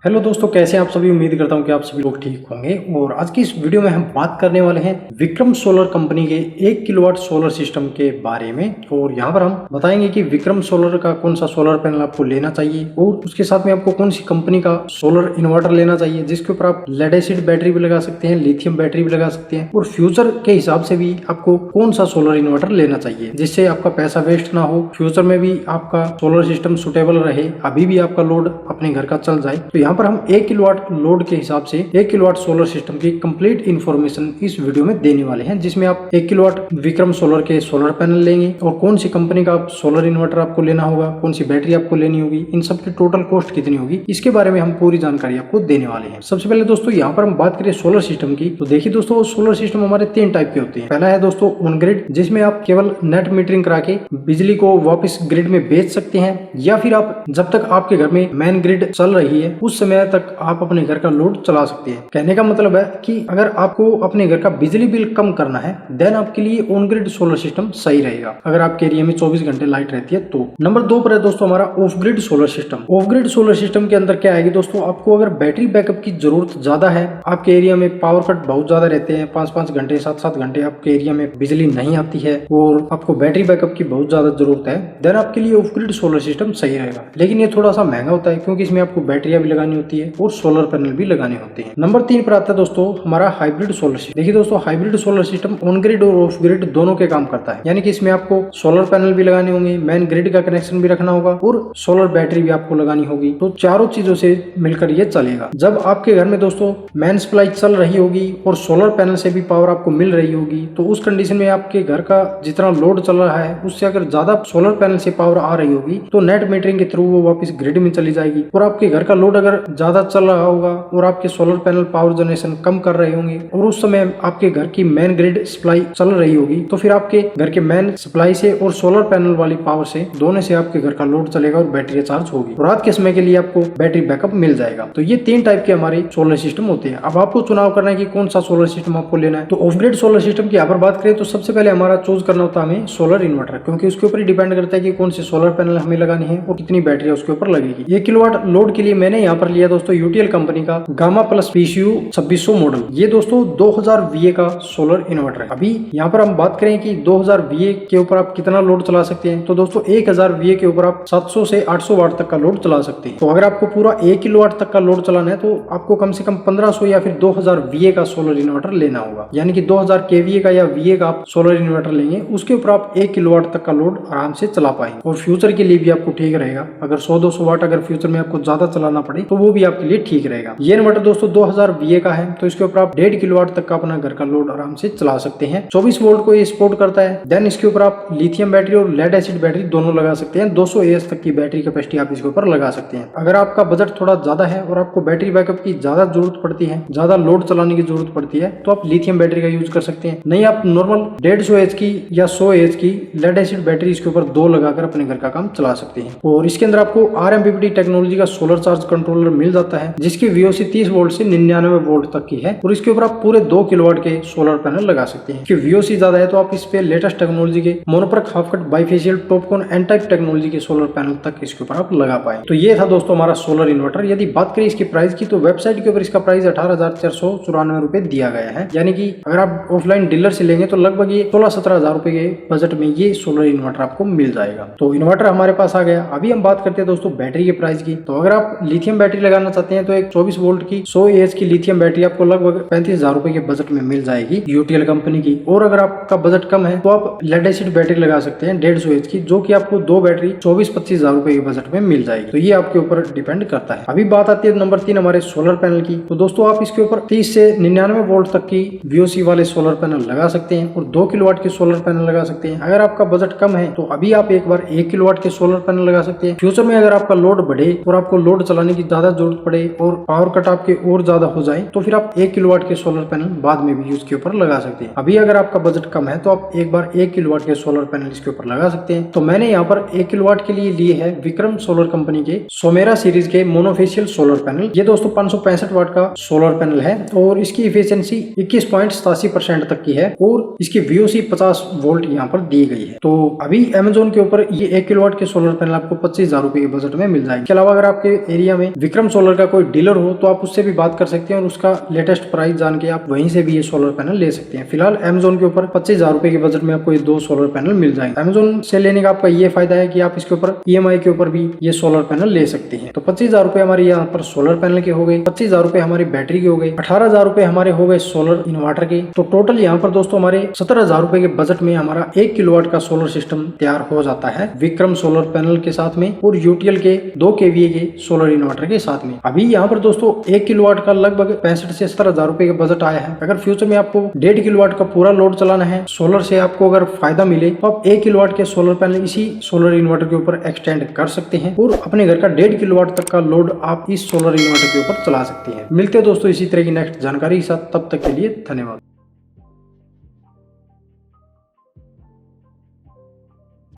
Hello दोस्तों, कैसे हैं आप सभी। उम्मीद करता हूं कि आप सभी लोग ठीक होंगे। और आज की इस वीडियो में हम बात करने वाले हैं विक्रम सोलर कंपनी के 1 किलोवाट सोलर सिस्टम के बारे में। और यहां पर हम बताएंगे कि विक्रम सोलर का कौन सा सोलर पैनल आपको लेना चाहिए और उसके साथ में आपको कौन सी कंपनी का सोलर इन्वर्टर लेना चाहिए, जिसके ऊपर आप लेड एसिड बैटरी भी लगा सकते हैं, लिथियम बैटरी भी लगा सकते हैं। और फ्यूचर के हिसाब से भी आपको कौन सा सोलर इन्वर्टर लेना चाहिए, जिससे आपका पैसा वेस्ट ना हो, फ्यूचर में भी आपका सोलर सिस्टम सुटेबल रहे, अभी भी आपका लोड अपने घर का चल जाए। तो यहाँ पर हम 1 किलोवाट लोड के हिसाब से 1 किलोवाट सोलर सिस्टम की कंप्लीट इन्फॉर्मेशन इस वीडियो में देने वाले हैं, जिसमें आप 1 किलोवाट विक्रम सोलर के सोलर पैनल लेंगे और कौन सी कंपनी का सोलर इन्वर्टर आपको लेना होगा, कौन सी बैटरी आपको लेनी होगी, इन सब की टोटल कॉस्ट कितनी होगी, इसके बारे में हम पूरी जानकारी आपको देने वाले हैं। सबसे पहले दोस्तों यहाँ पर हम बात करें सोलर सिस्टम की, तो देखिए दोस्तों सोलर सिस्टम हमारे 3 टाइप के होते हैं। पहला है दोस्तों ऑन ग्रिड, जिसमें आप केवल नेट मीटरिंग करा के बिजली को वापस ग्रिड में बेच सकते हैं, या फिर आप जब तक आपके घर में मेन ग्रिड चल रही है उस समय तक आप अपने घर का लोड चला सकते हैं। कहने का मतलब है कि अगर आपको अपने घर का बिजली बिल कम करना है देन आपके लिए ऑन ग्रिड सोलर सिस्टम सही रहेगा, अगर आपके एरिया में 24 घंटे लाइट रहती है तो। नंबर 2 पर है दोस्तों हमारा of grid solar system. Of grid solar system के अंदर क्या आएगी दोस्तों, आपको अगर बैटरी बैकअप की जरूरत ज्यादा है, आपके एरिया में पावर कट बहुत ज्यादा रहते हैं, 5-5 घंटे 7-7 घंटे आपके एरिया में बिजली नहीं आती है और आपको बैटरी बैकअप की बहुत ज्यादा जरूरत है, देन आपके लिए ऑफ ग्रिड सोलर सिस्टम सही रहेगा। लेकिन ये थोड़ा सा महंगा होता है, क्योंकि इसमें आपको बैटरियां भी लगानी होती है और सोलर पैनल भी लगाने होते हैं। नंबर 3 पर आता है दोस्तों हमारा हाइब्रिड सोलर सिस्टम। देखिए दोस्तों hybrid solar system on grid और ऑफ ग्रिड दोनों के काम करता है, यानी कि इसमें आपको सोलर पैनल भी लगाने होंगे, मेन ग्रिड का कनेक्शन भी रखना होगा और सोलर बैटरी भी आपको लगानी होगी। तो चारों चीजों से मिलकर ये चलेगा। जब आपके घर में दोस्तों मेन सप्लाई चल रही होगी और सोलर पैनल से भी पावर आपको मिल रही होगी, तो उस कंडीशन में आपके घर का जितना लोड चल रहा है उससे अगर ज्यादा सोलर पैनल से पावर आ रही होगी तो नेट मीटरिंग के थ्रू वो वापस ग्रिड में चली जाएगी। और आपके घर का लोड अगर ज्यादा चल रहा होगा और आपके सोलर पैनल पावर जनरेशन कम कर रहे होंगे और उस समय आपके घर की मेन ग्रिड सप्लाई चल रही होगी, तो फिर आपके घर के मेन सप्लाई से और सोलर पैनल वाली पावर से दोनों से आपके घर का लोड चलेगा और बैटरी चार्ज होगी और रात के समय के लिए आपको बैटरी बैकअप मिल जाएगा। तो ये 3 टाइप के हमारे सोलर सिस्टम होते हैं। अब आपको चुनाव करना है कि कौन सा सोलर सिस्टम आपको लेना है। तो ऑफ ग्रिड सोलर सिस्टम की यहाँ पर बात करें तो सबसे पहले हमारा चूज करना होता है हमें सोलर इन्वर्टर, क्योंकि उसके ऊपर ही डिपेंड करता है कि कौन सी सोलर पैनल हमें लगानी है और कितनी बैटरी उसके ऊपर लगेगी। 1 किलोवाट लोड के लिए मैंने यहाँ पर लिया दोस्तों यूटीएल कंपनी का गामा प्लस PCU 2600 मॉडल। ये दोस्तों 2000 VA का सोलर इन्वर्टर है। अभी यहाँ पर हम बात करें कि 2000 VA के ऊपर आप कितना लोड चला सकते हैं, तो दोस्तों 1000 VA के ऊपर आप 700 से 800 वाट तक का लोड चला सकते हैं। तो अगर आपको पूरा 1 किलोवाट तक का लोड चलाना है तो आपको कम से कम 1500 या फिर 2000 VA का सोलर इन्वर्टर लेना होगा, यानी कि 2000 kVA का या VA का आप सोलर इन्वर्टर लेंगे, उसके ऊपर आप 1 किलोवाट तक का लोड आराम से चला पाएंगे और फ्यूचर के लिए भी आपको ठीक रहेगा। अगर 100-200 वाट अगर फ्यूचर में आपको ज्यादा चलाना पड़े तो वो भी आपके लिए ठीक रहेगा। ये इन्वर्टर दोस्तों 2000 VA का है, तो इसके ऊपर आप 1.5 किलोवाट तक का अपना घर का लोड आराम से चला सकते हैं। 24 वोल्ट को ये सपोर्ट करता है। देन इसके ऊपर आप लिथियम बैटरी और लेड एसिड बैटरी दोनों लगा सकते हैं। 200 AH तक की बैटरी कैपेसिटी आप इसके ऊपर लगा सकते हैं। अगर आपका बजट थोड़ा ज्यादा है और आपको बैटरी बैकअप की ज्यादा जरूरत पड़ती है, ज्यादा लोड चलाने की जरूरत पड़ती है, तो आप लिथियम बैटरी का यूज कर सकते हैं। नहीं आप नॉर्मल 150 AH की या 100 AH की लेड एसिड बैटरी इसके ऊपर 2 लगाकर अपने घर का काम चला सकते हैं। और इसके अंदर आपको RMPPT टेक्नोलॉजी का सोलर चार्ज कंट्रोलर मिल जाता है, जिसकी VOC 30 वोल्ट से 99 वोल्ट तक की है और इसके ऊपर आप पूरे 2 किलोवाट के सोलर पैनल लगा सकते हैं। क्योंकि VOC ज्यादा है तो आप इस पे लेटेस्ट टेक्नोलॉजी के mono PERC half cut bifacial TOPCon N type technology के सोलर पैनल तक इसके ऊपर आप लगा पाए। तो ये था दोस्तों हमारा सोलर इन्वर्टर। यदि बात करें इसकी प्राइस की तो वेबसाइट के ऊपर इसका प्राइस 18,494 रुपए दिया गया है, यानी कि अगर आप ऑफलाइन डीलर से लेंगे तो लगभग ये 16-17 हजार रुपए के बजट में ये सोलर इन्वर्टर आपको मिल जाएगा। तो इन्वर्टर हमारे पास आ गया। अभी हम बात करते हैं दोस्तों बैटरी के प्राइस की। तो अगर आप लिथियम बैटरी लगाना चाहते हैं तो एक 24 वोल्ट की 100 AH की लिथियम बैटरी आपको लगभग 35,000 रुपए के बजट में मिल जाएगी यूटीएल कंपनी की। और अगर आपका बजट कम है तो आप लेड एसिड बैटरी लगा सकते हैं 150 AH की, जो कि आपको 2 बैटरी 24-25 हजार रुपए के बजट में मिल जाएगी। तो ये आपके ऊपर डिपेंड करता है। अभी बात आती है नंबर 3 हमारे सोलर पैनल की। तो दोस्तों आप इसके ऊपर 30 से 99 वोल्ट तक की VOC वाले सोलर पैनल लगा सकते हैं और 2 किलोवाट के सोलर पैनल लगा सकते हैं। अगर आपका बजट कम है तो अभी आप एक बार 1 किलोवाट के सोलर पैनल लगा सकते हैं। फ्यूचर में अगर आपका लोड बढ़े और आपको लोड चलाने की ज्यादा जरूरत पड़े और पावर कट आपके और ज्यादा हो जाए तो फिर आप 1 किलोवाट के सोलर पैनल बाद में भी उसके ऊपर लगा सकते हैं। अभी अगर आपका बजट कम है तो आप एक बार 1 किलोवाट के सोलर पैनल इसके ऊपर लगा सकते हैं। तो मैंने यहाँ पर 1 किलोवाट के लिए लिए है विक्रम सोलर कंपनी के सोमेरा सीरीज के मोनोफेशियल सोलर पैनल। ये दोस्तों 565 वाट का सोलर पैनल है और इसकी इफिशियंसी 21.87% तक की है और इसकी VOC 50 वोल्ट यहाँ पर दी गई है। तो अभी अमेजोन के ऊपर ये 1 किलोवाट के सोलर पैनल आपको 25,000 रुपए के बजट में मिल जाएगी। इसके अलावा अगर आपके एरिया में विक्रम सोलर का कोई डीलर हो तो आप उससे भी बात कर सकते हैं और उसका लेटेस्ट प्राइस जान के आप वहीं से भी ये सोलर पैनल ले सकते हैं। फिलहाल अमेजोन के ऊपर 25,000 रुपए के बजट में आपको ये 2 सोलर पैनल मिल जाएंगे। अमेजोन से लेने का आपका ये फायदा है कि आप इसके ऊपर EMI के ऊपर भी ये सोलर पैनल ले सकते हैं। तो 25,000 रुपए हमारे यहाँ पर सोलर पैनल के हो गए, 25,000 रुपए हमारी बैटरी के हो गए, 18,000 रुपए हमारे हो गए सोलर इन्वर्टर के। तो टोटल यहाँ पर दोस्तों हमारे 17,000 रुपए के बजट में हमारा 1 किलोवाट का सोलर सिस्टम तैयार हो जाता है विक्रम सोलर पैनल के साथ में और यूटीएल के 2 kVA के सोलर इन्वर्टर के साथ में। अभी यहाँ पर दोस्तों 1 किलोवाट का लगभग 65 से 70,000 रुपए का बजट आया है। अगर फ्यूचर में आपको 1.5 किलोवाट का पूरा लोड चलाना है सोलर से, आपको अगर फायदा मिले तो आप 1 किलोवाट के सोलर पैनल इसी सोलर इन्वर्टर के ऊपर एक्सटेंड कर सकते हैं और अपने घर का 1.5 किलोवाट तक का लोड आप इस सोलर इन्वर्टर के ऊपर चला सकते हैं। मिलते हैं दोस्तों इसी तरह की नेक्स्ट जानकारी के साथ, तब तक के लिए धन्यवाद।